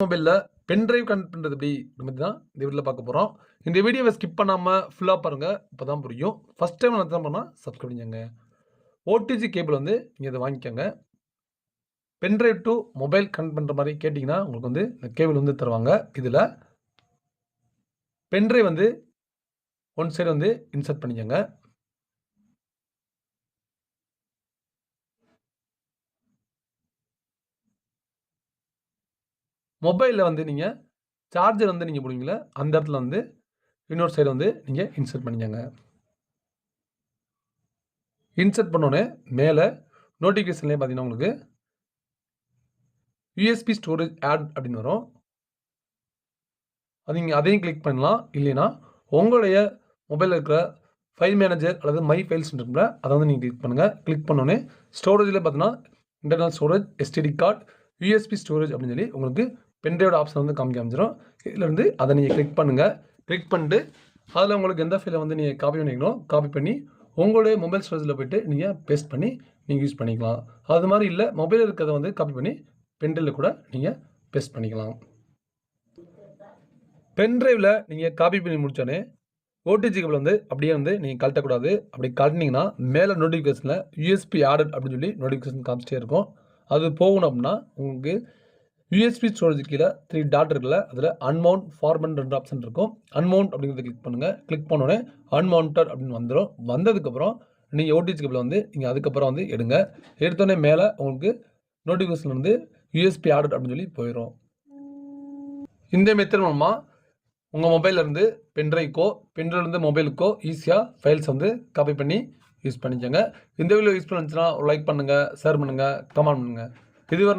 மொபைலில் pen drive connect பண்ணுறது எப்படி அப்படின்னு தான் இந்த வீடியோவில் பார்க்க போகிறோம். இந்த வீடியோவை ஸ்கிப் பண்ணாமல் ஃபுல்லாக பாருங்கள், இப்போ தான் புரியும். ஃபஸ்ட் டைம் நான் தான் பண்ணால் சப்ஸ்கிரைப் பண்ணிக்கோங்க. ஓடிஜி கேபிள் வந்து நீங்கள் இதை வாங்கிக்கோங்க. பென்ட்ரைவ் டு மொபைல் கனெக்ட் பண்ணுற மாதிரி கேட்டிங்கன்னா உங்களுக்கு வந்து இந்த கேபிள் வந்து தருவாங்க. இதில் பென்ட்ரைவ் வந்து ஒன் சைடு வந்து இன்சர்ட் பண்ணிக்கோங்க. மொபைலில் வந்து நீங்கள் சார்ஜர் வந்து நீங்கள் போடுவீங்களா அந்த இடத்துல வந்து இன்னொரு சைடு வந்து நீங்கள் இன்சர்ட் பண்ணிக்கோங்க. இன்சர்ட் பண்ணோன்னே மேலே நோட்டிஃபிகேஷன்லேயே பார்த்தீங்கன்னா உங்களுக்கு யூஎஸ்பி ஸ்டோரேஜ் ஆட் அப்படின்னு வரும். அது நீங்கள் அதையும் கிளிக் பண்ணலாம். இல்லைன்னா உங்களுடைய மொபைலில் இருக்கிற ஃபைல் மேனேஜர் அல்லது மை ஃபைல்ஸ் இருக்குல்ல, அதை வந்து நீங்கள் கிளிக் பண்ணுங்கள். கிளிக் பண்ணோன்னே ஸ்டோரேஜில் பார்த்தீங்கன்னா internal storage, STD card, USB storage அப்படின்னு சொல்லி உங்களுக்கு பென்ட்ரைவோட ஆப்ஷன் வந்து காமிக்க அமைச்சிடும். இதில் இருந்து அதை நீங்கள் கிளிக் பண்ணுங்கள். கிளிக் பண்ணிட்டு அதில் உங்களுக்கு எந்த ஃபைலை வந்து நீங்கள் காப்பி பண்ணிக்கணும், காப்பி பண்ணி உங்களுடைய மொபைல் ஸ்டோரேஜில் போய்ட்டு நீங்கள் பேஸ்ட் பண்ணி நீங்கள் யூஸ் பண்ணிக்கலாம். அது மாதிரி இல்லை, மொபைலில் இருக்கிறத வந்து காப்பி பண்ணி பென்ட்ரைவில் கூட நீங்கள் பேஸ்ட் பண்ணிக்கலாம். பென்ட்ரைவில் நீங்கள் காப்பி பண்ணி முடித்தோடனே ஓடிஜி கேபிள் வந்து அப்படியே வந்து நீங்கள் கழட்டக்கூடாது. அப்படி கழட்டினீங்கன்னா மேலே நோட்டிஃபிகேஷனில் யூஎஸ்பி ஆடட் அப்படின்னு சொல்லி நோட்டிஃபிகேஷன் காமிச்சிட்டே இருக்கும். அது போகணும் அப்படின்னா உங்களுக்கு யூஎஸ்பி ஸ்டோரேஜ் கீழே 3 டாட் இருக்குல்ல, அதில் அன்மவுண்ட், ஃபார்மட் 2 ஆப்ஷன் இருக்கும். அன்மவுண்ட் அப்படிங்கிறத கிளிக் பண்ணுங்கள். கிளிக் பண்ணோடனே அன்மவுண்டட் அப்படின்னு வந்துடும். வந்ததுக்கப்புறம் நீங்கள் ஓடிஜி கேபிள் வந்து நீங்கள் அதுக்கப்புறம் வந்து எடுங்க. எடுத்தோடனே மேலே உங்களுக்கு நோட்டிஃபிகேஷன் வந்து யூஎஸ்பி ஆடட் அப்படின்னு சொல்லி போயிடும். இந்த மெத்தட் மூலமாக உங்கள் மொபைல்லேருந்து பென்ட்ரைவ்க்கோ, பென்ட்ரைவ்லேருந்து மொபைலுக்கோ ஈஸியாக ஃபைல்ஸ் வந்து காப்பி பண்ணி யூஸ் பண்ணிக்கோங்க. இந்த வீடியோ யூஸ் பண்ணிச்சுன்னா லைக் பண்ணுங்கள், ஷேர் பண்ணுங்கள், கமெண்ட் பண்ணுங்கள். இதுவரை